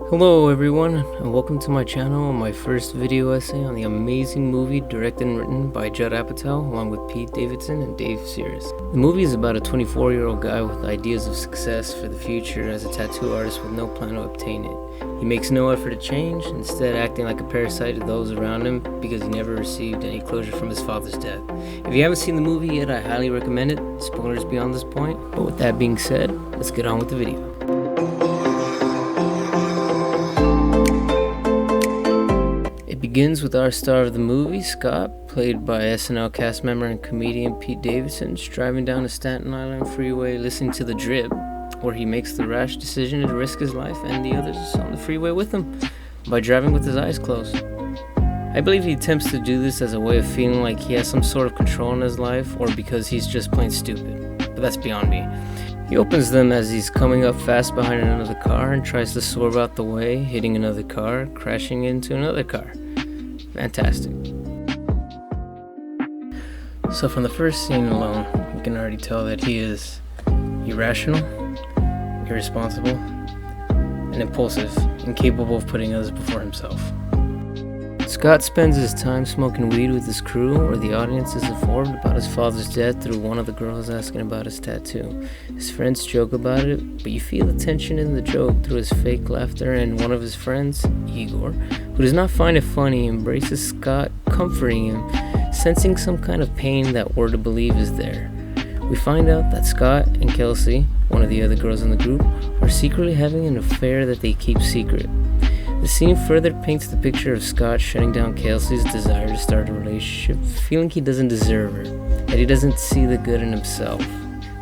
Hello everyone, and welcome to my channel and my first video essay on the amazing movie directed and written by Judd Apatow along with Pete Davidson and Dave Sears. The movie is about a 24-year-old guy with ideas of success for the future as a tattoo artist with no plan to obtain it. He makes no effort to change, instead acting like a parasite to those around him because he never received any closure from his father's death. If you haven't seen the movie yet, I highly recommend it. Spoilers beyond this point. But with that being said, let's get on with the video. It begins with our star of the movie, Scott, played by SNL cast member and comedian Pete Davidson, driving down a Staten Island freeway listening to The Drip, where he makes the rash decision to risk his life and the others on the freeway with him by driving with his eyes closed. I believe he attempts to do this as a way of feeling like he has some sort of control in his life, or because he's just plain stupid, but that's beyond me. He opens them as he's coming up fast behind another car and tries to swerve out the way, hitting another car, crashing into another car. Fantastic. So from the first scene alone, you can already tell that he is irrational, irresponsible, and impulsive, incapable of putting others before himself. Scott spends his time smoking weed with his crew, where the audience is informed about his father's death through one of the girls asking about his tattoo. His friends joke about it, but you feel the tension in the joke through his fake laughter, and one of his friends, Igor, who does not find it funny, embraces Scott, comforting him, sensing some kind of pain that we're to believe is there. We find out that Scott and Kelsey, one of the other girls in the group, are secretly having an affair that they keep secret. The scene further paints the picture of Scott shutting down Kelsey's desire to start a relationship, feeling he doesn't deserve her, that he doesn't see the good in himself.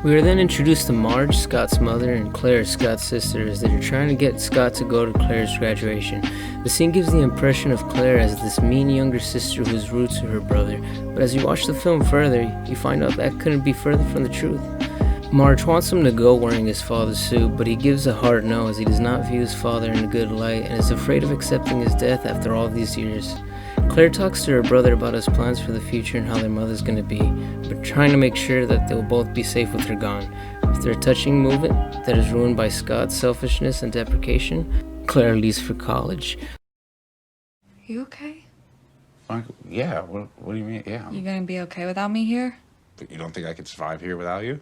We are then introduced to Marge, Scott's mother, and Claire, Scott's sister, as they are trying to get Scott to go to Claire's graduation. The scene gives the impression of Claire as this mean younger sister whose roots are her brother, but as you watch the film further, you find out that couldn't be further from the truth. Marge wants him to go wearing his father's suit, but he gives a hard no as he does not view his father in a good light and is afraid of accepting his death after all these years. Claire talks to her brother about his plans for the future and how their mother's going to be, but trying to make sure that they will both be safe with her gone. After a touching moment that is ruined by Scott's selfishness and deprecation, Claire leaves for college. You okay? Yeah, what do you mean? Yeah. You gonna be okay without me here? But you don't think I could survive here without you?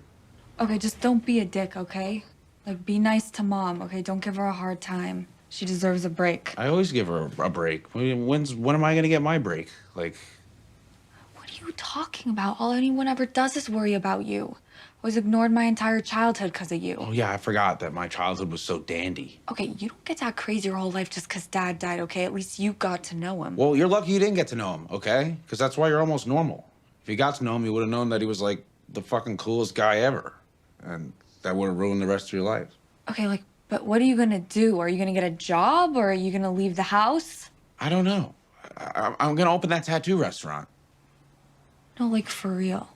Okay, just don't be a dick, okay? Like, be nice to Mom, okay? Don't give her a hard time. She deserves a break. I always give her a break. When am I gonna get my break? Like... What are you talking about? All anyone ever does is worry about you. I was ignored my entire childhood because of you. Oh yeah, I forgot that my childhood was so dandy. Okay, you don't get to act crazy your whole life just because Dad died, okay? At least you got to know him. Well, you're lucky you didn't get to know him, okay? Because that's why you're almost normal. If you got to know him, you would have known that he was like the fucking coolest guy ever. And that would have ruined the rest of your life. Okay, like, but what are you gonna do? Are you gonna get a job or are you gonna leave the house? I don't know. I'm gonna open that tattoo restaurant. No, like, for real.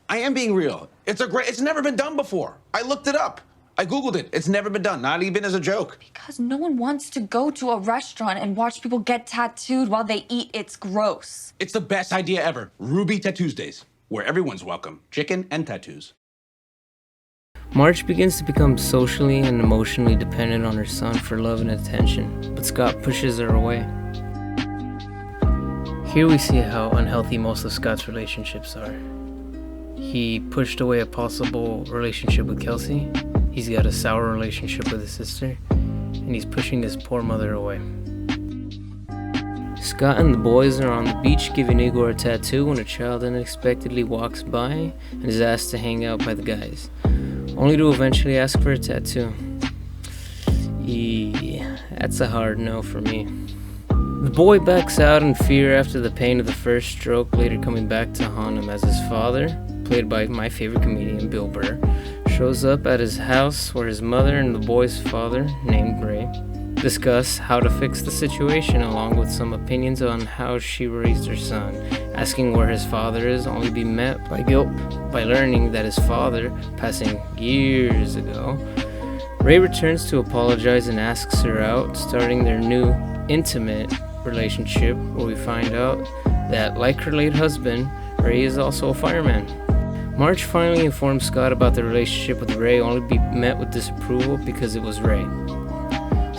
I am being real. It's never been done before. I looked it up. I Googled it. It's never been done, not even as a joke. Because no one wants to go to a restaurant and watch people get tattooed while they eat. It's gross. It's the best idea ever. Ruby Tattoosdays, where everyone's welcome. Chicken and tattoos. Marge begins to become socially and emotionally dependent on her son for love and attention, but Scott pushes her away. Here we see how unhealthy most of Scott's relationships are. He pushed away a possible relationship with Kelsey, he's got a sour relationship with his sister, and he's pushing his poor mother away. Scott and the boys are on the beach giving Igor a tattoo when a child unexpectedly walks by and is asked to hang out by the guys, only to eventually ask for a tattoo. That's a hard no for me. The boy backs out in fear after the pain of the first stroke, later coming back to haunt him as his father, played by my favorite comedian Bill Burr, shows up at his house where his mother and the boy's father, named Ray, discuss how to fix the situation along with some opinions on how she raised her son, asking where his father is, only to be met by guilt by learning that his father, passing years ago. Ray returns to apologize and asks her out, starting their new intimate relationship, where we find out that, like her late husband, Ray is also a fireman. Marge finally informs Scott about the relationship with Ray, only to be met with disapproval because it was Ray.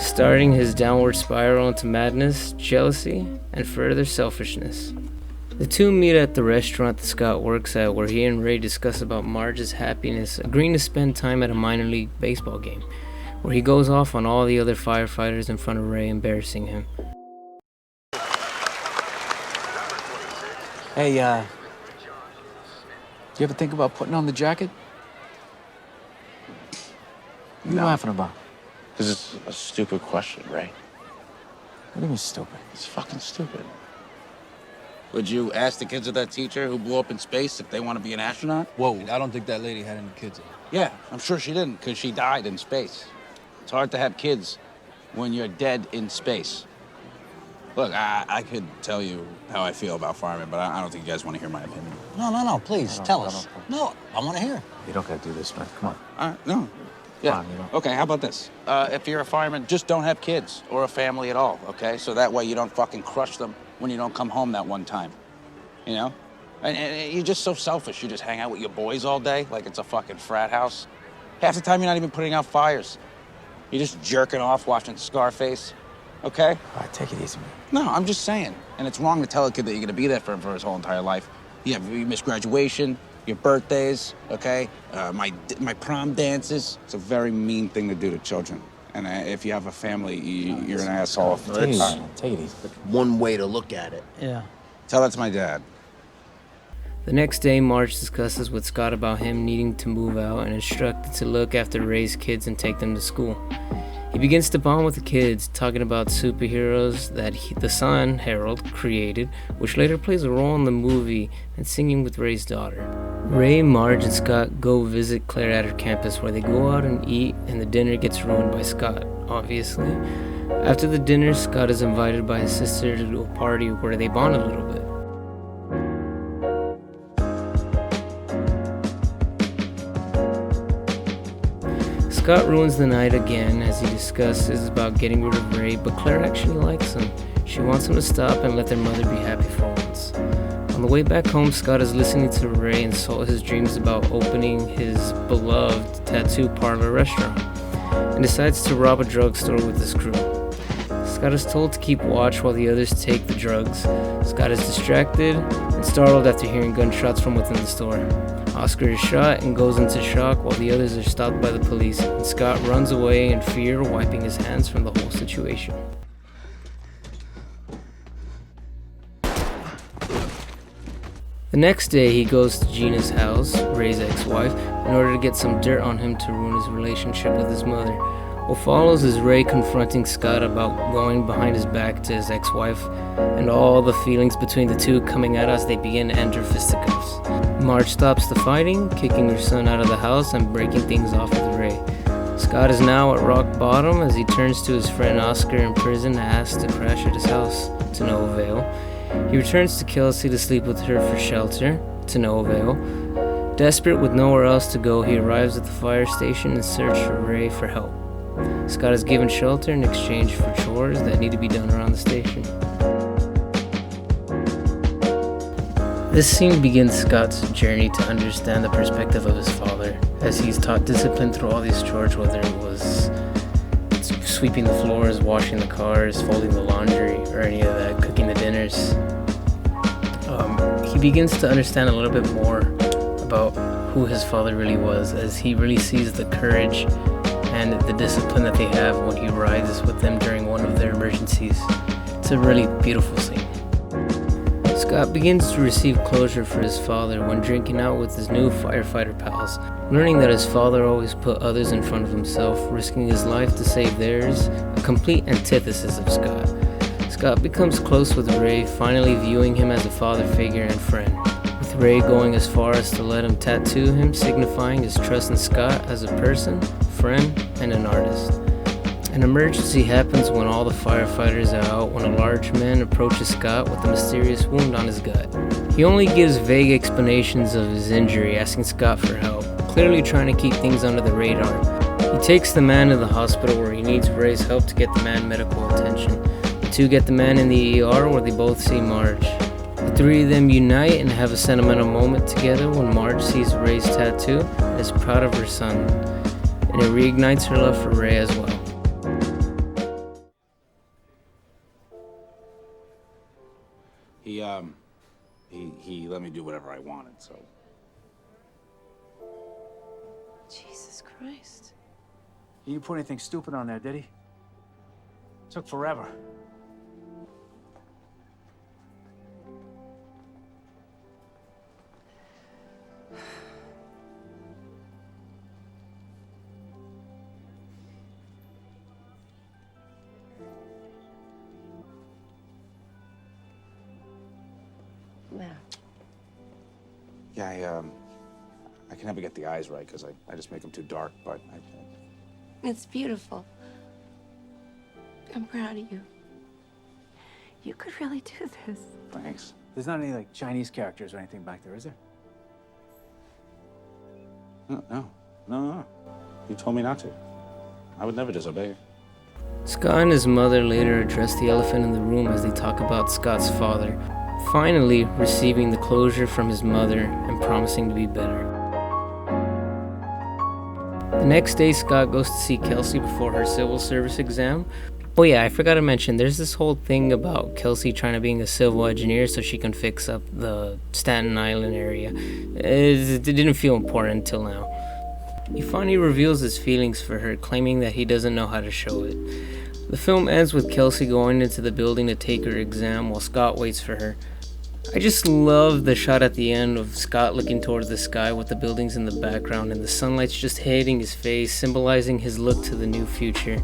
starting his downward spiral into madness, jealousy, and further selfishness. The two meet at the restaurant that Scott works at, where he and Ray discuss about Marge's happiness, agreeing to spend time at a minor league baseball game, where he goes off on all the other firefighters in front of Ray, embarrassing him. Hey, you ever think about putting on the jacket? What are you laughing about? Because it's a stupid question, Ray. What do you mean stupid? It's fucking stupid. Would you ask the kids of that teacher who blew up in space if they want to be an astronaut? Whoa, I don't think that lady had any kids. Yeah, I'm sure she didn't, because she died in space. It's hard to have kids when you're dead in space. Look, I could tell you how I feel about firemen, but I don't think you guys want to hear my opinion. No, please, tell us. No, I want to hear. You don't gotta do this, man. Come on. No. Yeah. Come on, you know. Okay, how about this? If you're a fireman, just don't have kids or a family at all, okay? So that way you don't fucking crush them when you don't come home that one time, you know? And you're just so selfish. You just hang out with your boys all day like it's a fucking frat house. Half the time you're not even putting out fires. You're just jerking off watching Scarface, okay? All right, take it easy, man. No, I'm just saying. And it's wrong to tell a kid that you're gonna be there for him for his whole entire life. You miss graduation, your birthdays, okay? My prom dances. It's a very mean thing to do to children. And if you have a family, you're an asshole. Take it easy. Take it easy. One way to look at it. Yeah. Tell that to my dad. The next day, Marge discusses with Scott about him needing to move out and instructed to look after Ray's kids and take them to school. He begins to bond with the kids, talking about superheroes that the son, Harold, created, which later plays a role in the movie, and singing with Ray's daughter. Ray, Marge, and Scott go visit Claire at her campus, where they go out and eat, and the dinner gets ruined by Scott, obviously. After the dinner, Scott is invited by his sister to a party where they bond a little bit. Scott ruins the night again as he discusses about getting rid of Ray, but Claire actually likes him. She wants him to stop and let their mother be happy for once. On the way back home, Scott is listening to Ray insult his dreams about opening his beloved tattoo parlor restaurant and decides to rob a drugstore with his crew. Scott is told to keep watch while the others take the drugs. Scott is distracted and startled after hearing gunshots from within the store. Oscar is shot and goes into shock while the others are stopped by the police, and Scott runs away in fear, wiping his hands from the whole situation. The next day, he goes to Gina's house, Ray's ex-wife, in order to get some dirt on him to ruin his relationship with his mother. What follows is Ray confronting Scott about going behind his back to his ex-wife, and all the feelings between the two coming out as they begin to enter fisticuffs. Marge stops the fighting, kicking her son out of the house and breaking things off with Ray. Scott is now at rock bottom as he turns to his friend Oscar in prison and asks to crash at his house, to no avail. He returns to Kelsey to sleep with her for shelter, to no avail. Desperate with nowhere else to go, he arrives at the fire station in search for Ray for help. Scott is given shelter in exchange for chores that need to be done around the station. This scene begins Scott's journey to understand the perspective of his father, as he's taught discipline through all these chores, whether it was sweeping the floors, washing the cars, folding the laundry, or any of that, cooking the dinners. He begins to understand a little bit more about who his father really was, as he really sees the courage and the discipline that they have when he rides with them during one of their emergencies. It's a really beautiful scene. Scott begins to receive closure for his father when drinking out with his new firefighter pals, learning that his father always put others in front of himself, risking his life to save theirs, a complete antithesis of Scott. Scott becomes close with Ray, finally viewing him as a father figure and friend, with Ray going as far as to let him tattoo him, signifying his trust in Scott as a person, friend, and an artist. An emergency happens when all the firefighters are out when a large man approaches Scott with a mysterious wound on his gut. He only gives vague explanations of his injury, asking Scott for help, clearly trying to keep things under the radar. He takes the man to the hospital where he needs Ray's help to get the man medical attention. The two get the man in the ER where they both see Marge. The three of them unite and have a sentimental moment together when Marge sees Ray's tattoo and is proud of her son, and it reignites her love for Ray as well. He let me do whatever I wanted, so. Jesus Christ. He didn't put anything stupid on there, did he? Took forever. Yeah. Yeah, I can never get the eyes right because I just make them too dark, but It's beautiful. I'm proud of you. You could really do this. thanks. There's not any, like, Chinese characters or anything back there, is there? No. You told me not to. I would never disobey you. Scott and his mother later address the elephant in the room as they talk about Scott's father, finally receiving the closure from his mother and promising to be better. The next day, Scott goes to see Kelsey before her civil service exam. Oh yeah, I forgot to mention, there's this whole thing about Kelsey trying to be a civil engineer so she can fix up the Staten Island area. It didn't feel important until now. He finally reveals his feelings for her, claiming that he doesn't know how to show it. The film ends with Kelsey going into the building to take her exam while Scott waits for her. I just love the shot at the end of Scott looking towards the sky with the buildings in the background and the sunlight's just hitting his face, symbolizing his look to the new future.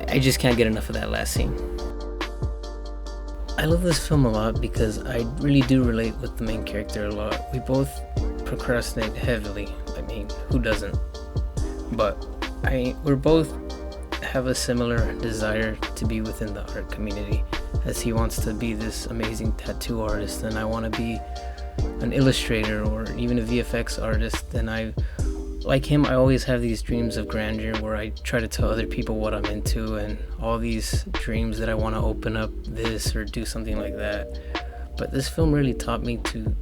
I just can't get enough of that last scene. I love this film a lot because I really do relate with the main character a lot. We both procrastinate heavily. I mean, who doesn't? But we're both have a similar desire to be within the art community, as he wants to be this amazing tattoo artist and I want to be an illustrator or even a VFX artist. And like him, I always have these dreams of grandeur where I try to tell other people what I'm into and all these dreams that I want to open up this or do something like that. But this film really taught me to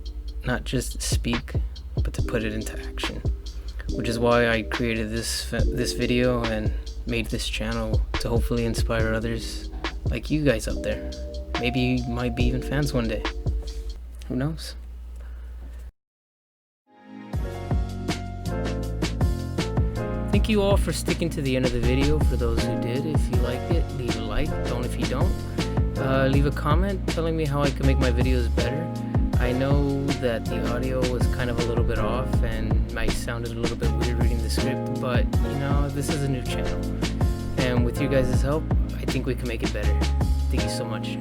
not just speak, but to put it into action, which is why I created this video and made this channel to hopefully inspire others like you guys out there. Maybe you might be even fans one day. Who knows? Thank you all for sticking to the end of the video. For those who did, if you liked it, leave a like. Don't if you don't. Leave a comment telling me how I can make my videos better. I know that the audio was kind of a little bit off and might sounded a little bit weird reading the script, but you know, this is a new channel. And with you guys' help, I think we can make it better. Thank you so much.